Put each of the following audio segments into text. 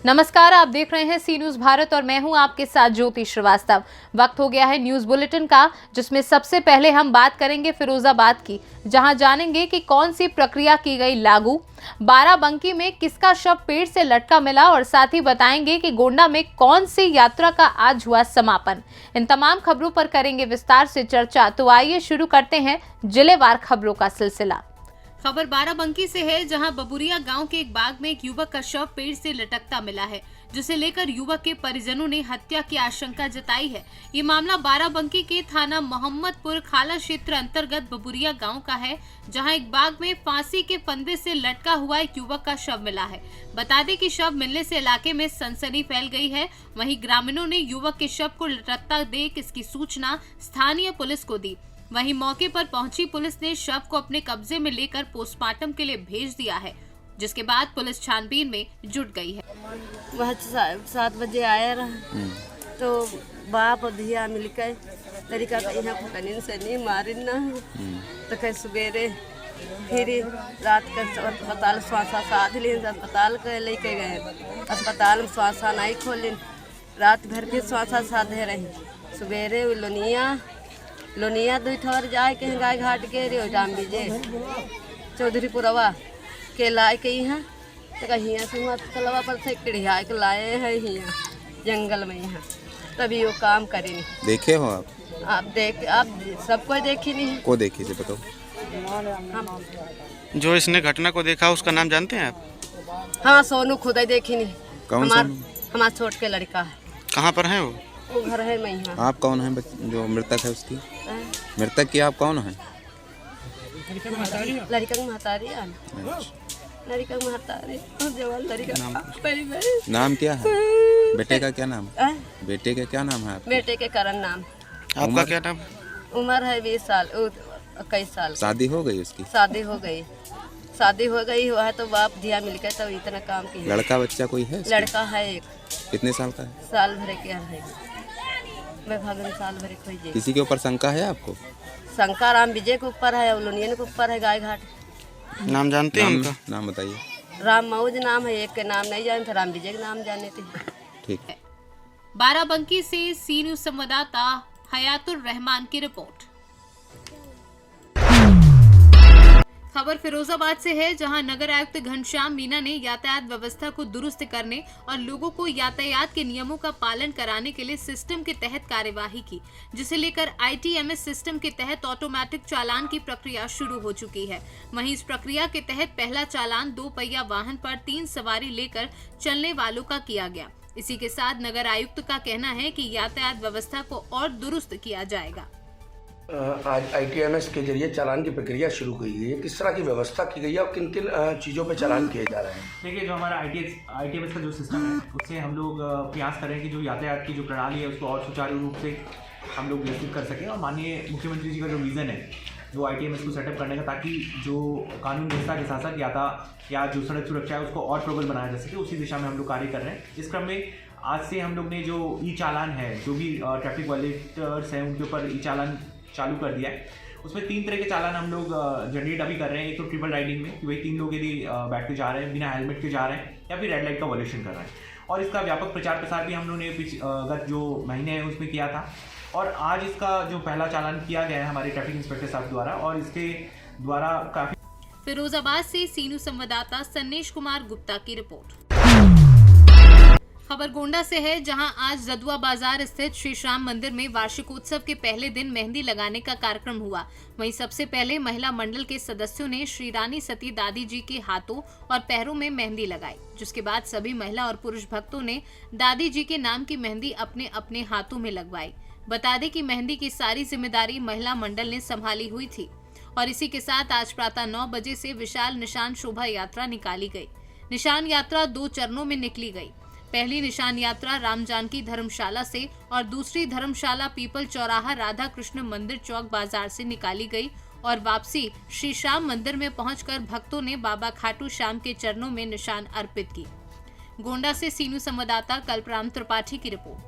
नमस्कार, आप देख रहे हैं सी न्यूज भारत और मैं हूं आपके साथ ज्योति श्रीवास्तव। वक्त हो गया है न्यूज बुलेटिन का, जिसमें सबसे पहले हम बात करेंगे फिरोजाबाद की, जहां जानेंगे कि कौन सी प्रक्रिया की गई लागू, बाराबंकी में किसका शव पेड़ से लटका मिला और साथ ही बताएंगे कि गोंडा में कौन सी यात्रा का आज हुआ समापन। इन तमाम खबरों पर करेंगे विस्तार से चर्चा। तो आइए शुरू करते हैं जिलेवार खबरों का सिलसिला। खबर बाराबंकी से है, जहां बबुरिया गांव के एक बाग में एक युवक का शव पेड़ से लटकता मिला है, जिसे लेकर युवक के परिजनों ने हत्या की आशंका जताई है। ये मामला बाराबंकी के थाना मोहम्मदपुर खाला क्षेत्र अंतर्गत बबुरिया गांव का है, जहां एक बाग में फांसी के फंदे से लटका हुआ एक युवक का शव मिला है। बता दें कि शव मिलने से इलाके में सनसनी फैल गई है। वहीं ग्रामीणों ने युवक के शव को लटकता देख इसकी सूचना स्थानीय पुलिस को दी। वहीं मौके पर पहुंची पुलिस ने शव को अपने कब्जे में लेकर पोस्टमार्टम के लिए भेज दिया है, जिसके बाद पुलिस छानबीन में जुट गई है। वह 7 बजे आया रहा तो बाप और धिया मिलकर तरीका का यहाँ फटनीन से नहीं मारे ना तो कहीं सवेरे फिर रात का अस्पताल स्वासा साध लें, अस्पताल के लेके गए। अस्पताल में स्वासा नहीं खोलें, रात भर के स्वासा साधे रही। सवेरे लोनिया 2 ठवर जाए के गाय घाट के रे जाम बीजे चौधरीपुरवा के लाए के यहाँ तो हियाँ से वहाँ तलवा पर से किढ़िया के लाए हैं यहाँ जंगल में। यहाँ तभी वो काम करे नहीं। देखे हो आप सब कोई देखी नहीं को देखी थे बताओ। जो इसने घटना को देखा उसका नाम जानते हैं आप? हाँ, सोनू खुद ही देखी नहीं। कौन हमारा छोट के लड़का है। कहाँ पर है वो घर है मैं यहाँ। आप कौन है जो मृतक है उसकी? मृतक की आप कौन है? लड़का महतारी नाम क्या है? बेटे का क्या नाम? बेटे का क्या नाम है? बेटे के करण नाम। आपका क्या नाम? उम्र है 20 साल 21 साल। शादी हो गई उसकी? शादी हो गई हुआ है तो बाप धिया मिलकर तो इतना काम किया। लड़का बच्चा कोई है? लड़का है एक। कितने साल का है? साल भरे के है। मैं भागन साल भरे खोई जे। किसी के ऊपर शंका है आपको? शंका राम विजय के ऊपर है और लोनियन के ऊपर है गाय घाट। नाम जानते हैं उनका? नाम बताइए। राम मऊज नाम है, एक के नाम नहीं जानते, राम विजय के नाम जाने थे। ठीक है। बाराबंकी से सी न्यूज संवाददाता हयातुर रहमान की रिपोर्ट। खबर फिरोजाबाद से है, जहां नगर आयुक्त घनश्याम मीना ने यातायात व्यवस्था को दुरुस्त करने और लोगों को यातायात के नियमों का पालन कराने के लिए सिस्टम के तहत कार्यवाही की, जिसे लेकर ITMS सिस्टम के तहत ऑटोमेटिक चालान की प्रक्रिया शुरू हो चुकी है। वहीं इस प्रक्रिया के तहत पहला चालान 2 पहिया वाहन पर 3 सवारी लेकर चलने वालों का किया गया। इसी के साथ नगर आयुक्त का कहना है कि यातायात व्यवस्था को और दुरुस्त किया जाएगा। आज ITMS के जरिए चालान की प्रक्रिया शुरू की गई है। किस तरह की व्यवस्था की गई है और किन किन चीज़ों पे चालान किए जा रहे हैं? देखिए, जो हमारा ITMS का जो सिस्टम है उससे हम लोग प्रयास करें कि जो यातायात की जो प्रणाली है उसको और सुचारू रूप से हम लोग विकसित कर सकें। और माननीय मुख्यमंत्री जी का जो विज़न है वो ITMS को सेटअप करने का, ताकि जो कानून व्यवस्था के साथ साथ या जो सड़क सुरक्षा है उसको और प्रबल बनाया जा सके, उसी दिशा में हम लोग कार्य कर रहे हैं। इस क्रम में आज से हम लोग ने जो चालान है, जो भी ट्रैफिक वायलेटर्स हैं उनके ऊपर चालान चालू कर दिया है। उसमें 3 तरह के चालान हम लोग जनरेट अभी कर रहे हैं। एक तो ट्रिपल राइडिंग में, कि भाई 3 लोग यदि बैठ के जा रहे हैं, बिना हेलमेट के जा रहे हैं, या फिर रेड लाइट का वॉल्यूशन कर रहे हैं। और इसका व्यापक प्रचार प्रसार भी हम लोगों ने गत जो महीने हैं उसमें किया था। और आज इसका जो पहला चालान किया गया है हमारे ट्रैफिक इंस्पेक्टर साहब द्वारा, और इसके द्वारा काफी। फिरोजाबाद से सी न्यूज संवाददाता सन्नेश कुमार गुप्ता की रिपोर्ट। खबर गोंडा से है, जहां आज जदुआ बाजार स्थित श्री श्याम मंदिर में वार्षिकोत्सव के पहले दिन मेहंदी लगाने का कार्यक्रम हुआ। वहीं सबसे पहले महिला मंडल के सदस्यों ने श्री रानी सती दादी जी के हाथों और पैरों में मेहंदी लगाई, जिसके बाद सभी महिला और पुरुष भक्तों ने दादी जी के नाम की मेहंदी अपने अपने हाथों में लगवाई। बता दें कि मेहंदी की सारी जिम्मेदारी महिला मंडल ने संभाली हुई थी। और इसी के साथ आज प्रातः 9 बजे से विशाल निशान शोभा यात्रा निकाली गई। निशान यात्रा 2 चरणों में निकली गई। पहली निशान यात्रा राम जानकी धर्मशाला से और दूसरी धर्मशाला पीपल चौराहा राधा कृष्ण मंदिर चौक बाजार से निकाली गई और वापसी श्री श्याम मंदिर में पहुंचकर भक्तों ने बाबा खाटू श्याम के चरणों में निशान अर्पित की। गोंडा से सीनू संवाददाता कल्पराम त्रिपाठी की रिपोर्ट।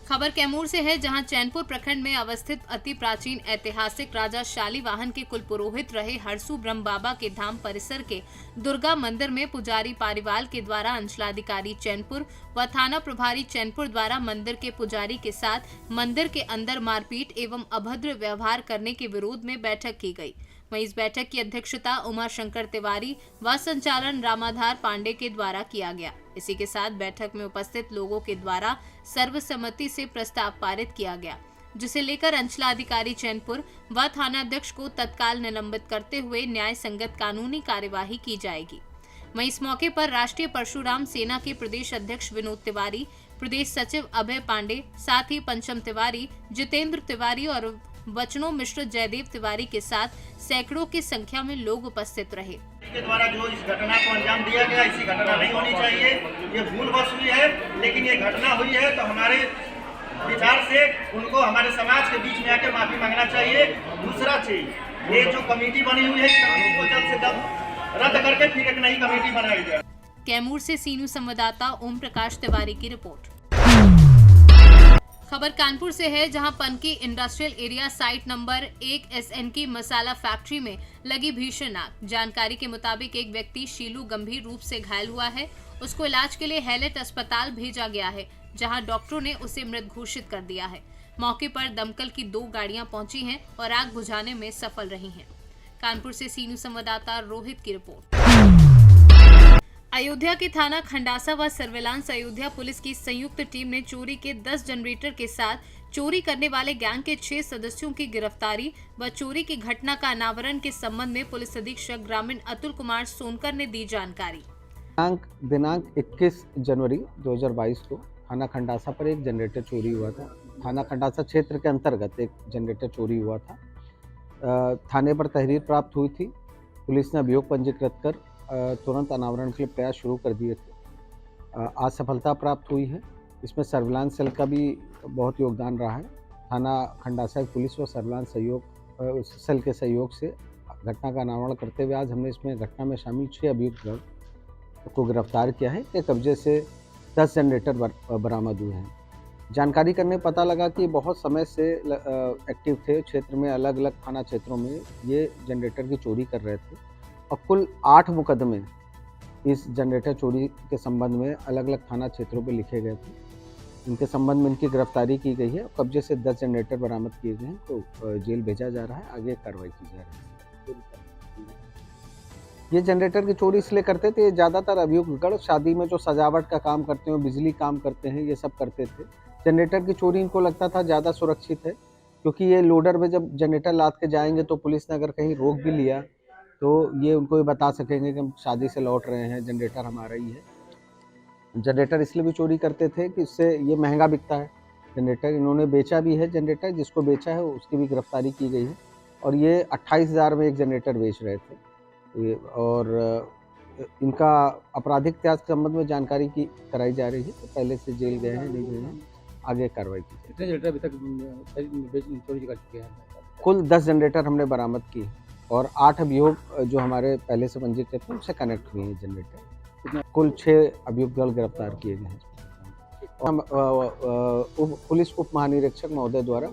खबर कैमूर से है, जहां चैनपुर प्रखंड में अवस्थित अति प्राचीन ऐतिहासिक राजा शालीवाहन के कुल पुरोहित रहे हरसू ब्रह्म बाबा के धाम परिसर के दुर्गा मंदिर में पुजारी पारीवाल के द्वारा अंचलाधिकारी चैनपुर व थाना प्रभारी चैनपुर द्वारा मंदिर के पुजारी के साथ मंदिर के अंदर मारपीट एवं अभद्र व्यवहार करने के विरोध में बैठक की गई। वहीं इस बैठक की अध्यक्षता उमा शंकर तिवारी व संचालन रामाधार पांडे के द्वारा किया गया। इसी के साथ बैठक में उपस्थित लोगों के द्वारा सर्वसम्मति से प्रस्ताव पारित किया गया, जिसे लेकर अंचलाधिकारी चैनपुर व थानाध्यक्ष को तत्काल निलंबित करते हुए न्याय संगत कानूनी कार्यवाही की जाएगी। वहीं इस मौके पर राष्ट्रीय परशुराम सेना के प्रदेश अध्यक्ष विनोद तिवारी, प्रदेश सचिव अभय पांडे, साथ ही पंचम तिवारी, जितेंद्र तिवारी और वचनों मिश्र जयदेव तिवारी के साथ सैकड़ों की संख्या में लोग उपस्थित रहे। के द्वारा जो इस घटना को अंजाम दिया गया, ऐसी घटना नहीं होनी चाहिए। ये भूलवश हुई है, लेकिन ये घटना हुई है तो हमारे विचार से उनको हमारे समाज के बीच में आकर माफी मांगना चाहिए। दूसरा चीज, ये जो कमेटी बनी हुई है, इस कमेटी को जल्द से जल्द रद्द करके फिर एक नई कमेटी बनाई जाए। कैमूर से सीनू संवाददाता ओम प्रकाश तिवारी की रिपोर्ट। खबर कानपुर से है, जहां Panki industrial area site number 1 SNK मसाला फैक्ट्री में लगी भीषण आग। जानकारी के मुताबिक एक व्यक्ति शीलू गंभीर रूप से घायल हुआ है। उसको इलाज के लिए हैलेट अस्पताल भेजा गया है, जहां डॉक्टरों ने उसे मृत घोषित कर दिया है। मौके पर दमकल की 2 गाड़ियां पहुंची हैं और आग बुझाने में सफल रही हैं। कानपुर से सीनू संवाददाता रोहित की रिपोर्ट। अयोध्या के थाना खंडासा व सर्विलांस अयोध्या पुलिस की संयुक्त टीम ने चोरी के 10 जनरेटर के साथ चोरी करने वाले गैंग के 6 सदस्यों की गिरफ्तारी व चोरी की घटना का अनावरण के संबंध में पुलिस अधीक्षक ग्रामीण अतुल कुमार सोनकर ने दी जानकारी। दिनांक 21 जनवरी 2022 को थाना खंडासा पर एक जनरेटर चोरी हुआ था। थाना खंडासा क्षेत्र के अंतर्गत एक जनरेटर चोरी हुआ था। थाने पर तहरीर प्राप्त हुई थी। पुलिस ने अभियोग पंजीकृत कर तुरंत अनावरण के लिए प्रयास शुरू कर दिए थे। आज सफलता प्राप्त हुई है। इसमें सर्विलांस सेल का भी बहुत योगदान रहा है। थाना खंडासा पुलिस व सर्विलांस सेल के सहयोग से घटना का अनावरण करते हुए आज हमने इसमें घटना में शामिल 6 अभियुक्त को गिरफ्तार किया है। के कब्जे से 10 जनरेटर बरामद हुए हैं। जानकारी करने पता लगा कि बहुत समय से एक्टिव थे। क्षेत्र में अलग अलग थाना क्षेत्रों में ये जनरेटर की चोरी कर रहे थे और कुल 8 मुकदमे इस जनरेटर चोरी के संबंध में अलग अलग थाना क्षेत्रों पर लिखे गए थे। इनके संबंध में इनकी गिरफ्तारी की गई है। कब्जे से 10 जनरेटर बरामद किए गए हैं, तो जेल भेजा जा रहा है। आगे कार्रवाई की जा रही है। ये जनरेटर की चोरी इसलिए करते थे, ज़्यादातर अभियुक्तगण शादी में जो सजावट का काम करते हैं, बिजली काम करते हैं, ये सब करते थे। जनरेटर की चोरी इनको लगता था ज़्यादा सुरक्षित है, क्योंकि ये लोडर में जब जनरेटर लाद के जाएंगे तो पुलिस ने अगर कहीं रोक भी लिया तो ये उनको ये बता सकेंगे कि हम शादी से लौट रहे हैं, जनरेटर हमारा ही है। जनरेटर इसलिए भी चोरी करते थे कि इससे ये महंगा बिकता है जनरेटर। इन्होंने बेचा भी है जनरेटर, जिसको बेचा है उसकी भी गिरफ्तारी की गई है। और ये 28,000 में एक जनरेटर बेच रहे थे। और इनका आपराधिक इतिहास के संबंध में जानकारी की कराई जा रही है। तो पहले से जेल गए हैं, नहीं गए हैं, आगे कार्रवाई की जाए। जनरेटर अभी तक चोरी कर चुके हैं? कुल 10 जनरेटर हमने बरामद किए और 8 अभियोग जो हमारे पहले से पंजीकृत थे उनसे कनेक्ट हुए हैं जनरेटर। कुल 6 अभियुक्त दल गिरफ्तार किए गए हैं। पुलिस उप महानिरीक्षक महोदय द्वारा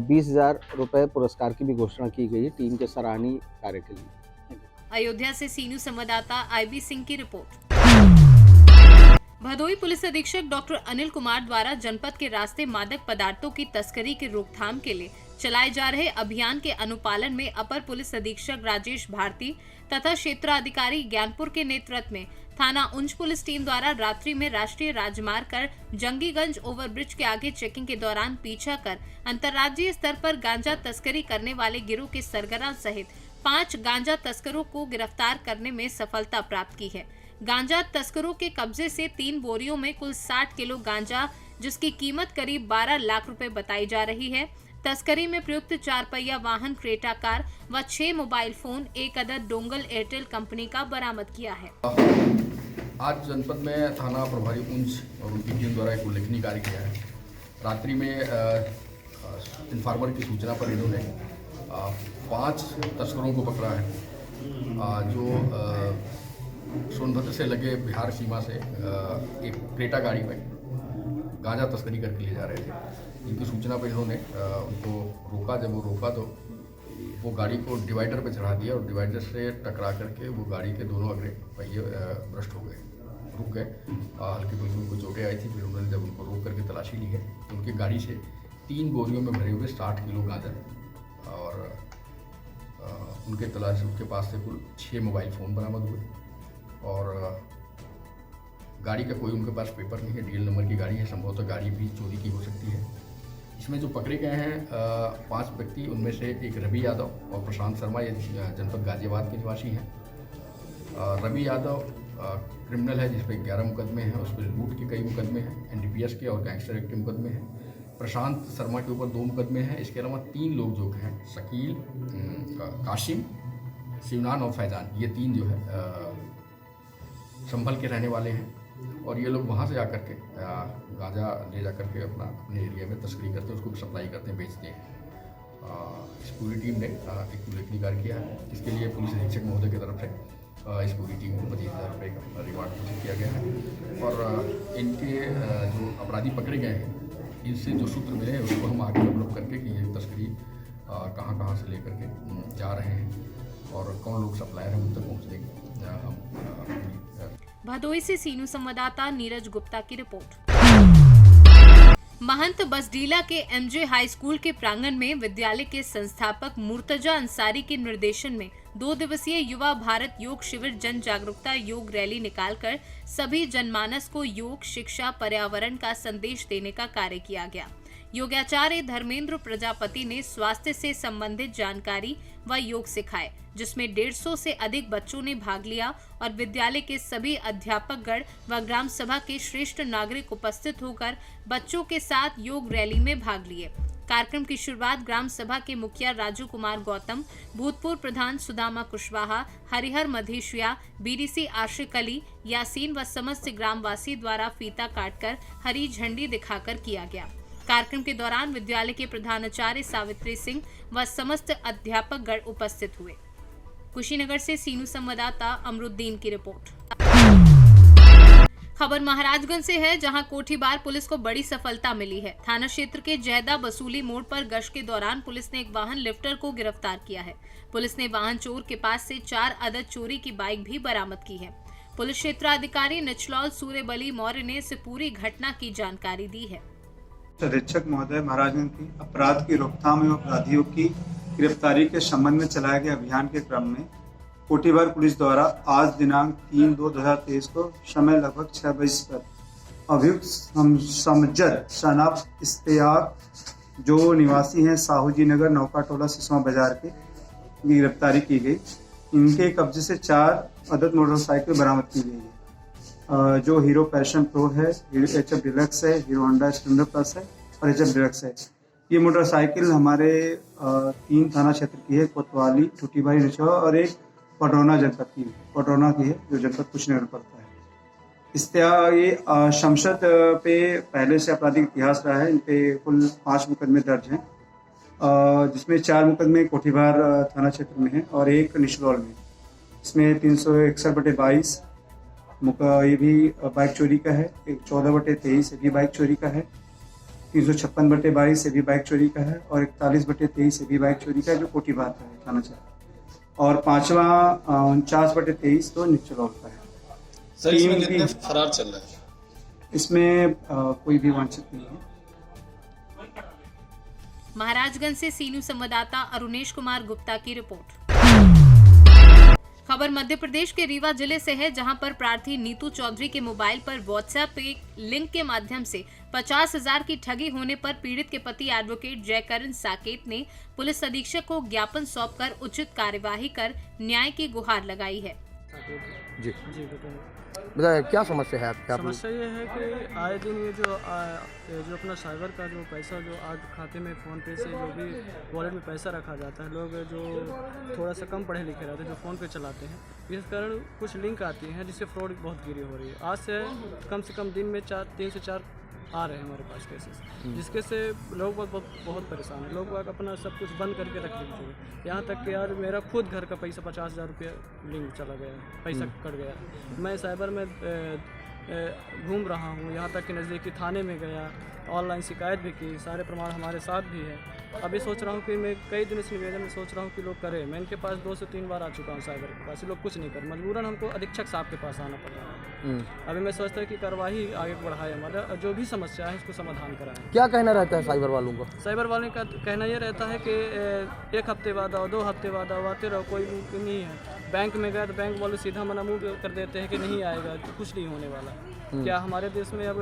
20,000 रुपये पुरस्कार की भी घोषणा की गई है टीम के सराहनीय कार्य के लिए। अयोध्या से सीनू संवाददाता IB सिंह की रिपोर्ट। भदोई पुलिस अधीक्षक डॉक्टर अनिल कुमार द्वारा जनपद के रास्ते मादक पदार्थों की तस्करी की रोकथाम के लिए चलाए जा रहे अभियान के अनुपालन में अपर पुलिस अधीक्षक राजेश भारती तथा क्षेत्राधिकारी ज्ञानपुर के नेतृत्व में थाना उंच पुलिस टीम द्वारा रात्रि में राष्ट्रीय राजमार्ग कर जंगीगंज ओवरब्रिज के आगे चेकिंग के दौरान पीछा कर अंतर्राज्यीय स्तर पर गांजा तस्करी करने वाले गिरोह के सरगना सहित 5 गांजा तस्करों को गिरफ्तार करने में सफलता प्राप्त की है। गांजा तस्करों के कब्जे से 3 बोरियों में कुल 60 किलो गांजा, जिसकी कीमत करीब 12 लाख रुपए बताई जा रही है। तस्करी में प्रयुक्त 4 पहिया वाहन क्रेटा कार व 6 मोबाइल फोन, 1 अदद डोंगल एयरटेल कंपनी का बरामद किया है। आज जनपद में थाना प्रभारी उंच और उनकी टीम द्वारा एक उल्लेखनीय कार्य किया है। रात्रि में इन्फॉर्मर की सूचना पर इन्होंने 5 तस्करों को पकड़ा है, जो सोनभद्र से लगे बिहार सीमा से एक क्रेटा गाड़ी में गांजा तस्करी करके ले जा रहे थे। इनकी सूचना पर इन्होंने उनको रोका। जब वो रोका तो वो गाड़ी को डिवाइडर पे चढ़ा दिया और डिवाइडर से टकरा करके वो गाड़ी के दोनों अगले पहिए भ्रष्ट हो गए, रुक गए। हल्की फुल्की उनको चोटें आई थी। फिर उन्होंने जब उनको रोक करके तलाशी ली है तो उनकी गाड़ी से 3 बोरियों में भरे हुए 60 किलो गांजा और उनके पास से कुल 6 मोबाइल फ़ोन बरामद हुए और गाड़ी का कोई उनके पास पेपर नहीं है। DL नंबर की गाड़ी है, संभवतः गाड़ी भी चोरी की हो सकती है। इसमें जो पकड़े गए हैं 5 व्यक्ति, उनमें से एक रवि यादव और प्रशांत शर्मा, ये जनपद गाजियाबाद के निवासी हैं। रवि यादव क्रिमिनल है, जिस पर 11 मुकदमे हैं। उस पर लूट के कई मुकदमे हैं, NDPS के और गैंगस्टर एक्ट के मुकदमे हैं। प्रशांत शर्मा के ऊपर 2 मुकदमे हैं। इसके अलावा 3 लोग जो हैं, शकील, काशिम, शिवनान और फैजान, ये 3 जो है संभल के रहने वाले हैं और ये लोग वहाँ से आकर के गांजा ले जा कर के अपने एरिया में तस्करी करते हैं, उसको सप्लाई करते हैं, बेचते हैं। इस पूरी टीम ने एक उल्लेखनीय कार्य किया है। इसके लिए पुलिस अधीक्षक महोदय की तरफ से इस पूरी टीम को 25,000 रुपये का रिवार्ड घोषित किया गया है और इनके जो अपराधी पकड़े गए हैं, इनसे जो सूत्र मिले हैं उसको हम आगे डेवलप करके कि ये तस्करी कहाँ से लेकर के जा रहे हैं और कौन लोग सप्लायर हैं उन तक पहुँच देंगे। भदोही से सीनू संवाददाता नीरज गुप्ता की रिपोर्ट। महंत बसडीला के MJ हाई स्कूल के प्रांगण में विद्यालय के संस्थापक मुर्तजा अंसारी के निर्देशन में 2 दिवसीय युवा भारत योग शिविर जन जागरूकता योग रैली निकालकर सभी जनमानस को योग, शिक्षा, पर्यावरण का संदेश देने का कार्य किया गया। योगाचार्य धर्मेंद्र प्रजापति ने स्वास्थ्य से संबंधित जानकारी व योग सिखाए, जिसमें 150 से अधिक बच्चों ने भाग लिया और विद्यालय के सभी अध्यापकगण व ग्राम सभा के श्रेष्ठ नागरिक उपस्थित होकर बच्चों के साथ योग रैली में भाग लिए। कार्यक्रम की शुरुआत ग्राम सभा के मुखिया राजू कुमार गौतम, भूतपूर्व प्रधान सुदामा कुशवाहा, हरिहर मधेशिया, BDC आशिक अली, यासीन व समस्त ग्रामवासी द्वारा फीता काटकर हरी झंडी दिखाकर किया गया। कार्यक्रम के दौरान विद्यालय के प्रधानाचार्य सावित्री सिंह व समस्त अध्यापकगण उपस्थित हुए। कुशीनगर से सीनू संवाददाता अमरुद्दीन की रिपोर्ट। खबर महाराजगंज से है, जहां कोठीबार पुलिस को बड़ी सफलता मिली है। थाना क्षेत्र के जैदा बसूली मोड़ पर गश्त के दौरान पुलिस ने एक वाहन लिफ्टर को गिरफ्तार किया है। पुलिस ने वाहन चोर के पास से 4 अदद चोरी की बाइक भी बरामद की है। पुलिस क्षेत्राधिकारी निचलौल सूर्यबली मौर्य ने इस पूरी घटना की जानकारी दी है। अधीक्षक महोदय महाराजगंज की अपराध की रोकथाम एवं अपराधियों की गिरफ्तारी के संबंध में चलाए गए अभियान के क्रम में कोठीबार पुलिस द्वारा आज दिनांक 3/2/2023 को समय लगभग 6:20 पर अभियुक्त समजद शनाब इश्तियाक जो निवासी हैं साहूजी नगर नौका टोला सिसवा बाजार के गिरफ्तारी की गई। इनके कब्जे से 4 अदद मोटरसाइकिल बरामद की गई है, जो हीरो पैशन प्रो है, HF डिलक्स है, हीरो होंडा स्प्लेंडर प्लस है और HF डिलक्स है। ये मोटरसाइकिल हमारे 3 थाना क्षेत्र की है, कोतवाली, टूटीबाई, निचौर और एक पटौना जनपद की है, जो जनपद कुशीनगर पड़ता है। ये शमशद पे पहले से आपराधिक इतिहास रहा है। इन पे कुल 5 मुकदमे दर्ज हैं, जिसमें 4 मुकदमे कोठीबार थाना क्षेत्र में है और एक निचलौल में। इसमें 361/22 ये भी बाइक चोरी का है, एक 14/23 ये भी बाइक चोरी का है, 356/22 ये भी बाइक चोरी का है और 41/23 ये भी बाइक चोरी का है, जो कोठीबार का है थाना क्षेत्र, और 5वां 49/23 तो निचलौल का है। सर, इसमें कितने फरार चल रहा है? इसमें कोई भी वांछित नहीं है। महाराजगंज से सीनू संवाददाता अरुणेश कुमार गुप्ता की रिपोर्ट। खबर मध्य प्रदेश के रीवा जिले से है, जहां पर प्रार्थी नीतू चौधरी के मोबाइल पर व्हाट्सएप एक लिंक के माध्यम से 50,000 की ठगी होने पर पीड़ित के पति एडवोकेट जयकरण साकेत ने पुलिस अधीक्षक को ज्ञापन सौंपकर उचित कार्यवाही कर न्याय की गुहार लगाई है। जी बताइए, क्या समस्या है आपकी? समस्या ये है कि आए दिन ये जो अपना साइबर का जो पैसा जो आज खाते में फ़ोन पे से जो भी वॉलेट में पैसा रखा जाता है, लोग जो थोड़ा सा कम पढ़े लिखे रहते हैं, जो फ़ोन पे चलाते हैं, इस कारण कुछ लिंक आती हैं जिससे फ्रॉड बहुत गिरी हो रही है। आज से कम दिन में 3 से 4 आ रहे हैं हमारे पास केसेस, जिसके से लोग बहुत परेशान हैं। लोग अपना सब कुछ बंद करके रख देते हैं, यहाँ तक कि यार मेरा खुद घर का पैसा 50,000 रुपया लिंक चला गया, पैसा कट गया। मैं साइबर में घूम रहा हूँ, यहाँ तक कि नज़दीकी थाने में गया, ऑनलाइन शिकायत भी की, सारे प्रमाण हमारे साथ भी है। अभी सोच रहा हूँ कि मैं कई दिन से निवेदन में सोच रहा हूँ कि लोग करें। मैं इनके पास 2 से 3 बार आ चुका हूँ साइबर के पास, ये लोग कुछ नहीं कर, मजबूरन हमको अधीक्षक साहब के पास आना पड़ रहा है। अभी मैं सोचता हूँ कि कार्रवाई आगे बढ़ाए, हमारा जो भी समस्या है इसको समाधान कराएं। क्या कहना रहता है साइबर वालों का? साइबर वालों का कहना ये रहता है कि 1 हफ्ते बाद आओ, 2 हफ्ते बाद आओ, आते रहो, कोई नहीं है। बैंक में गए तो बैंक वाले सीधा मना मुँह कर देते हैं कि नहीं आएगा, कुछ नहीं होने वाला। क्या हमारे देश में अब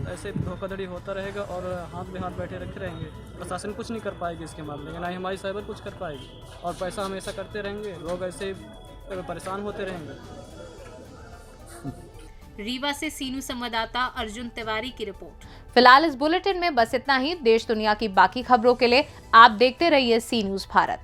ऐसे धोखाधड़ी होता रहेगा और हाथ में हाथ बैठे रखे रहेंगे? प्रशासन कुछ नहीं कर पाएगी इसके मामले में, ना ही हमारी साइबर कुछ कर पाएगी, और पैसा हमेशा करते रहेंगे, लोग ऐसे परेशान होते रहेंगे। रीवा से सीनू संवाददाता अर्जुन तिवारी की रिपोर्ट। फिलहाल इस बुलेटिन में बस इतना ही। देश दुनिया की बाकी खबरों के लिए आप देखते रहिए सी न्यूज़ भारत।